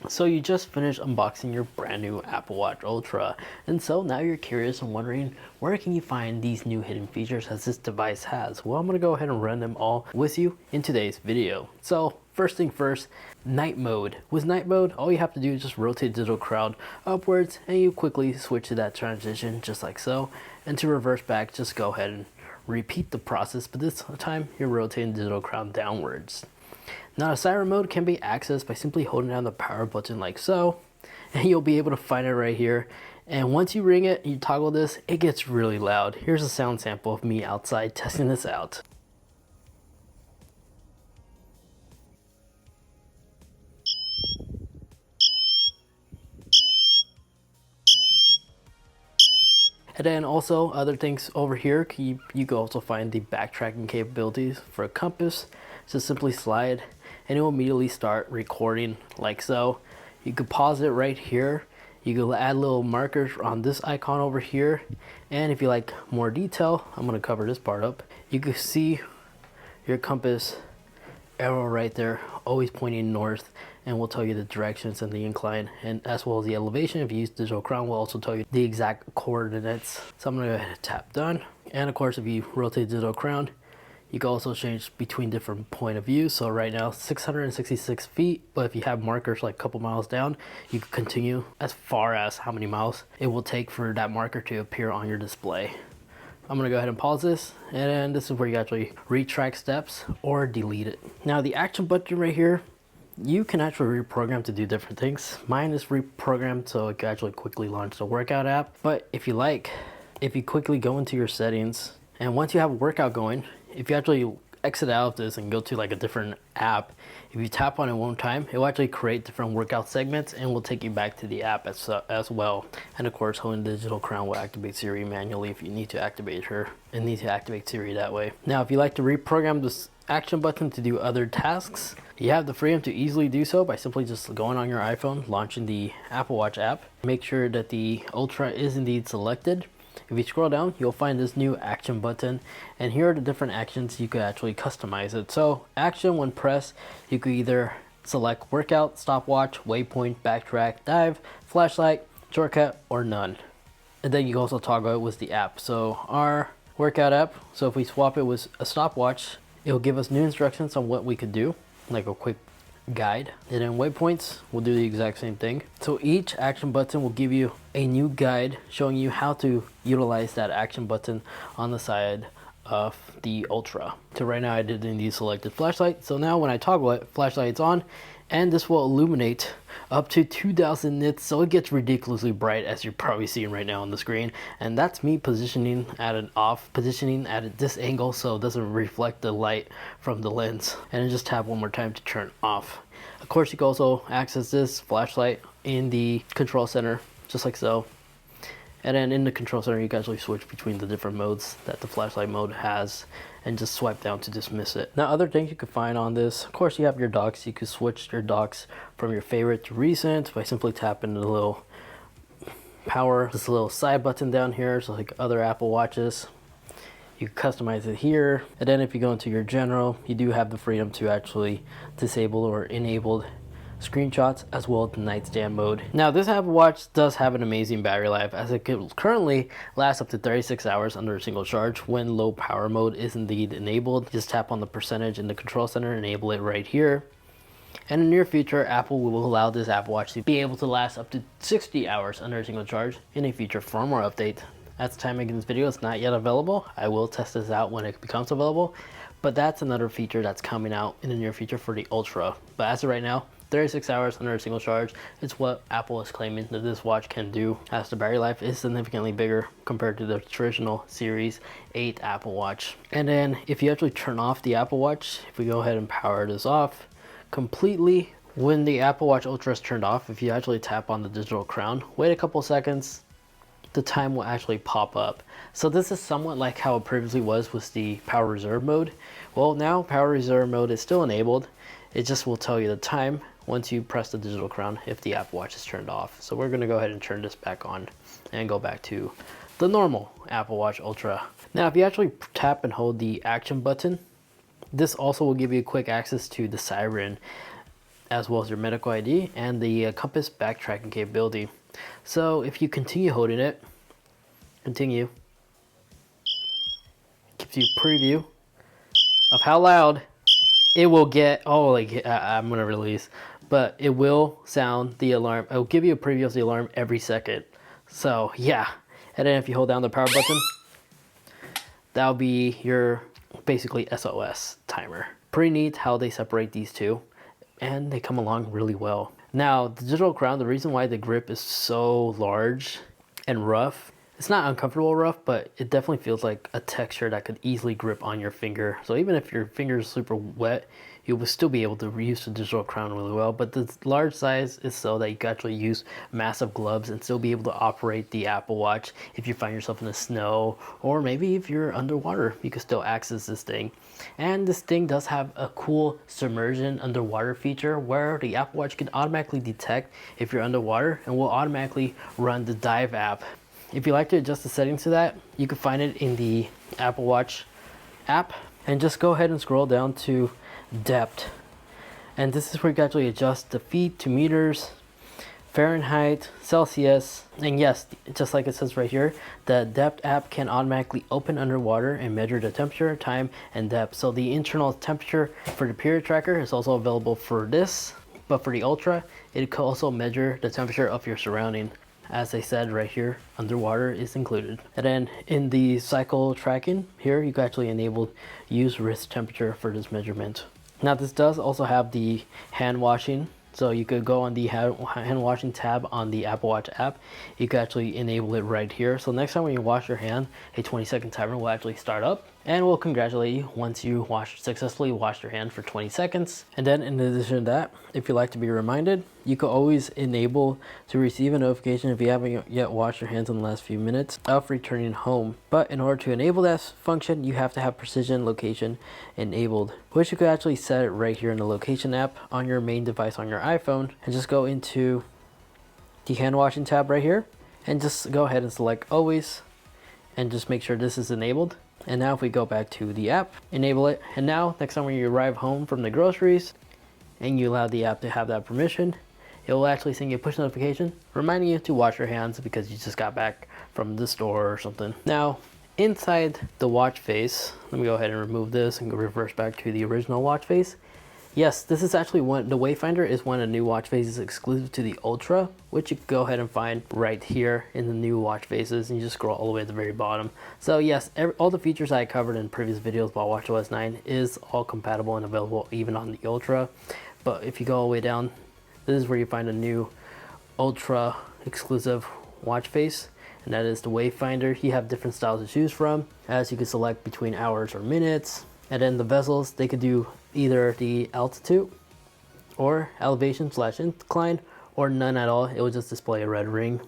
So you just finished unboxing your brand new Apple Watch Ultra, and so now you're curious and wondering, where can you find these new hidden features that this device has? Well, I'm going to go ahead and run them all with you in today's video. So first thing first, night mode. With night mode, all you have to do is just rotate digital crown upwards and you quickly switch to that transition just like so. And to reverse back, just go ahead and repeat the process, but this time you're rotating digital crown downwards. Now, Siren mode can be accessed by simply holding down the power button like so, and you'll be able to find it right here. And once you ring it, you toggle this, it gets really loud. Here's a sound sample of me outside testing this out. And then also other things over here, you can also find the backtracking capabilities for a compass. Just simply slide and it will immediately start recording like so. You could pause it right here. You can add little markers on this icon over here. And if you like more detail, I'm going to cover this part up. You can see your compass arrow right there, always pointing north, and will tell you the directions and the incline, and as well as the elevation. If you use digital crown, will also tell you the exact coordinates. So I'm going to go ahead and tap done. And of course, if you rotate digital crown, you can also change between different point of view. So right now 666 feet, but if you have markers like a couple miles down, you can continue as far as how many miles it will take for that marker to appear on your display. I'm gonna go ahead and pause this, and this is where you actually retrack steps or delete it. Now the action button right here, you can actually reprogram to do different things. Mine is reprogrammed so it can actually quickly launch the workout app. But if you like, if you quickly go into your settings, and once you have a workout going, if you actually exit out of this and go to like a different app, if you tap on it one time, it will actually create different workout segments and will take you back to the app as well. And of course, holding the digital crown will activate Siri manually if you need to activate her, and need to activate Siri that way. Now, if you like to reprogram this action button to do other tasks, you have the freedom to easily do so by simply just going on your iPhone, launching the Apple Watch app. Make sure that the Ultra is indeed selected. If you scroll down, you'll find this new action button, and here are the different actions you could actually customize it. So action, when pressed, you could either select workout, stopwatch, waypoint, backtrack, dive, flashlight, shortcut, or none. And then you can also toggle it with the app. So our workout app, so if we swap it with a stopwatch, it will give us new instructions on what we could do, like a quick guide. And then waypoints will do the exact same thing. So each action button will give you a new guide showing you how to utilize that action button on the side of the Ultra. So right now I did in the selected flashlight. So now when I toggle it, flashlight's on, and this will illuminate up to 2000 nits, so it gets ridiculously bright, as you're probably seeing right now on the screen. And that's me positioning at an off positioning at this angle so it doesn't reflect the light from the lens. And then just tap one more time to turn off. Of course, you can also access this flashlight in the control center, just like so. And then in the control center, you can actually switch between the different modes that the flashlight mode has, and just swipe down to dismiss it. Now, other things you can find on this, of course, you have your docks. You can switch your docks from your favorite to recent by simply tapping the little power, this little side button down here, so like other Apple Watches. You can customize it here. And then if you go into your general, you do have the freedom to actually disable or enable screenshots, as well as the nightstand mode. Now, this Apple Watch does have an amazing battery life, as it could currently last up to 36 hours under a single charge when low power mode is indeed enabled. Just tap on the percentage in the control center, enable it right here. And in the near future, Apple will allow this Apple Watch to be able to last up to 60 hours under a single charge in a future firmware update. At the time of making this video, it's not yet available. I will test this out when it becomes available, but that's another feature that's coming out in the near future for the Ultra. But as of right now, 36 hours under a single charge is what Apple is claiming that this watch can do, as the battery life is significantly bigger compared to the traditional Series 8 Apple Watch. And then if you actually turn off the Apple Watch, if we go ahead and power this off completely, when the Apple Watch Ultra is turned off, if you actually tap on the digital crown, wait a couple seconds, the time will actually pop up. So this is somewhat like how it previously was with the power reserve mode. Well, now power reserve mode is still enabled. It just will tell you the time once you press the digital crown if the Apple Watch is turned off. So we're going to go ahead and turn this back on and go back to the normal Apple Watch Ultra. Now, if you actually tap and hold the action button, this also will give you quick access to the Siren as well as your medical ID and the compass backtracking capability. So if you continue holding it, continue, gives you a preview of how loud it will get. Oh, like I'm gonna release, but it will sound the alarm. It will give you a preview of the alarm every second. So yeah, and then if you hold down the power button, that'll be your basically SOS timer. Pretty neat how they separate these two, and they come along really well. Now the digital crown, the reason why the grip is so large and rough, it's not uncomfortable rough, but it definitely feels like a texture that could easily grip on your finger. So even if your finger is super wet, you will still be able to use the digital crown really well. But the large size is so that you can actually use massive gloves and still be able to operate the Apple Watch if you find yourself in the snow, or maybe if you're underwater, you can still access this thing. And this thing does have a cool submersion underwater feature where the Apple Watch can automatically detect if you're underwater and will automatically run the dive app. If you like to adjust the settings to that, you can find it in the Apple Watch app, and just go ahead and scroll down to depth. And this is where you can actually adjust the feet to meters, Fahrenheit, Celsius, and yes, just like it says right here, the depth app can automatically open underwater and measure the temperature, time, and depth. So the internal temperature for the period tracker is also available for this, but for the Ultra, it could also measure the temperature of your surrounding. As I said right here, underwater is included. And then in the cycle tracking here, you can actually enable use wrist temperature for this measurement. Now this does also have the hand washing. So you could go on the hand washing tab on the Apple Watch app. You could actually enable it right here. So next time when you wash your hand, a 20-second timer will actually start up and will congratulate you once you successfully washed your hand for 20 seconds. And then in addition to that, if you like to be reminded, you could always enable to receive a notification if you haven't yet washed your hands in the last few minutes of returning home. But in order to enable that function, you have to have precision location enabled, which you could actually set it right here in the location app on your main device on your iPhone, and just go into the hand washing tab right here and just go ahead and select always and just make sure this is enabled. And now if we go back to the app, enable it, and now next time when you arrive home from the groceries and you allow the app to have that permission, it will actually send you a push notification reminding you to wash your hands because you just got back from the store or something. Now inside the watch face, let me go ahead and remove this and go reverse back to the original watch face. Yes, this is actually one, the Wayfinder is one of the new watch faces exclusive to the Ultra, which you can go ahead and find right here in the new watch faces, and you just scroll all the way to the very bottom. So yes, all the features I covered in previous videos about watchOS 9 is all compatible and available even on the Ultra. But if you go all the way down, this is where you find a new Ultra exclusive watch face, and that is the Wayfinder. You have different styles to choose from, as you can select between hours or minutes. And then the bezels, they could do either the altitude or elevation / incline, or none at all. It will just display a red ring.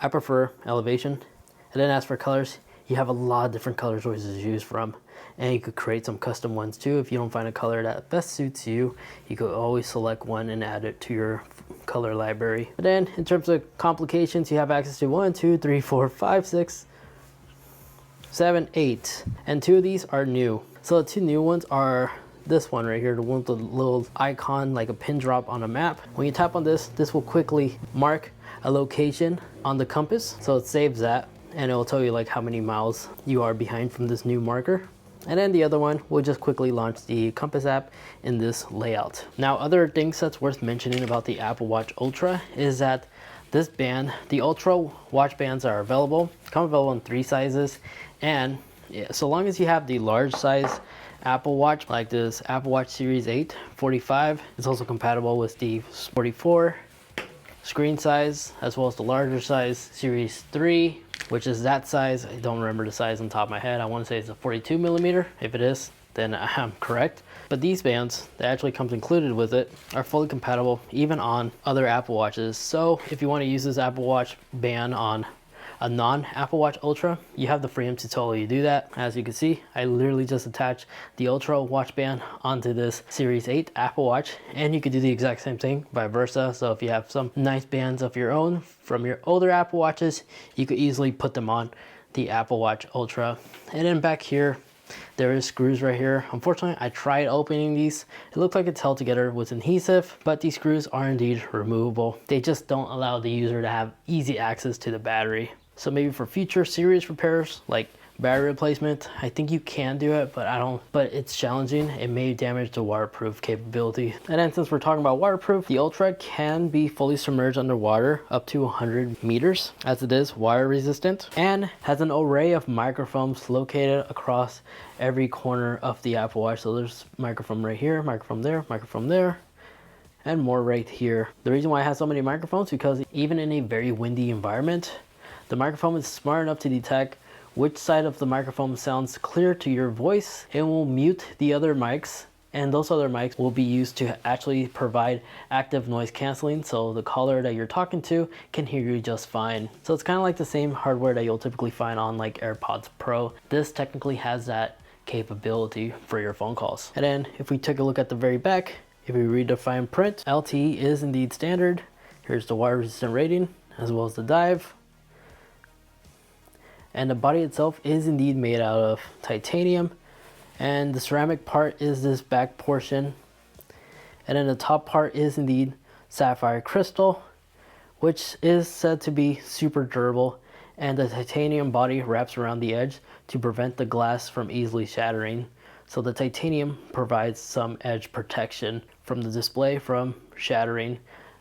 I prefer elevation. And then as for colors, you have a lot of different color choices to choose from, and you could create some custom ones too. If you don't find a color that best suits you, you could always select one and add it to your color library. And then in terms of complications, you have access to 1, 2, 3, 4, 5, 6, 7, 8, and 2 of these are new. So the 2 new ones are this one right here, the one with the little icon like a pin drop on a map. When you tap on this, this will quickly mark a location on the compass, so it saves that, and it will tell you like how many miles you are behind from this new marker. And then the other one will just quickly launch the compass app in this layout. Now other things that's worth mentioning about the Apple Watch Ultra is that this band, the Ultra watch bands, are available, come available in 3 sizes, and so long as you have the large size Apple Watch, like this Apple Watch Series 8 45, it's also compatible with the 44 screen size, as well as the larger size Series 3, which is that size. I don't remember the size on top of my head. I want to say it's a 42 millimeter. If it is, then I'm correct. But these bands that actually comes included with it are fully compatible even on other Apple Watches. So if you want to use this Apple Watch band on a non-Apple Watch Ultra, you have the freedom to totally do that. As you can see, I literally just attached the Ultra watch band onto this Series 8 Apple Watch, and you could do the exact same thing vice versa. So if you have some nice bands of your own from your older Apple Watches, you could easily put them on the Apple Watch Ultra. And then back here, There is screws right here. Unfortunately, I tried opening these. It looked like it's held together with adhesive, but these screws are indeed removable. They just don't allow the user to have easy access to the battery. So maybe for future serious repairs, like battery replacement, I think you can do it, but it's challenging. It may damage the waterproof capability. And then since we're talking about waterproof, the Ultra can be fully submerged underwater up to 100 meters, as it is water resistant, and has an array of microphones located across every corner of the Apple Watch. So there's microphone right here, microphone there, and more right here. The reason why it has so many microphones, because even in a very windy environment, the microphone is smart enough to detect which side of the microphone sounds clear to your voice. It will mute the other mics, and those other mics will be used to actually provide active noise canceling, so the caller that you're talking to can hear you just fine. So it's kind of like the same hardware that you'll typically find on like AirPods Pro. This technically has that capability for your phone calls. And then if we take a look at the very back, if we read the fine print, LTE is indeed standard. Here's the water resistant rating as well as the dive. And the body itself is indeed made out of titanium, and the ceramic part is this back portion, and then the top part is indeed sapphire crystal, which is said to be super durable, and the titanium body wraps around the edge to prevent the glass from easily shattering. So the titanium provides some edge protection from the display from shattering,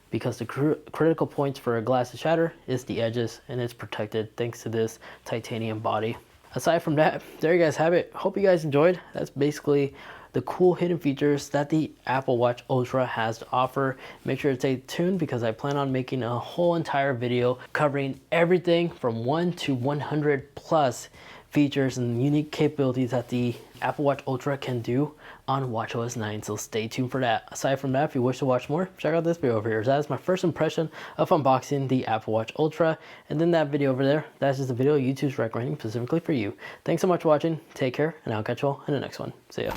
because the critical points for a glass to shatter is the edges, and it's protected thanks to this titanium body. Aside from that, there you guys have it. Hope you guys enjoyed. That's basically the cool hidden features that the Apple Watch Ultra has to offer. Make sure to stay tuned, because I plan on making a whole entire video covering everything from 1 to 100 plus features and unique capabilities that the Apple Watch Ultra can do on watchOS 9, so stay tuned for that. Aside from that, if you wish to watch more, check out this video over here. That is my first impression of unboxing the Apple Watch Ultra, and then that video over there, that's just a video YouTube's recommending specifically for you. Thanks so much for watching, take care, and I'll catch you all in the next one. See ya.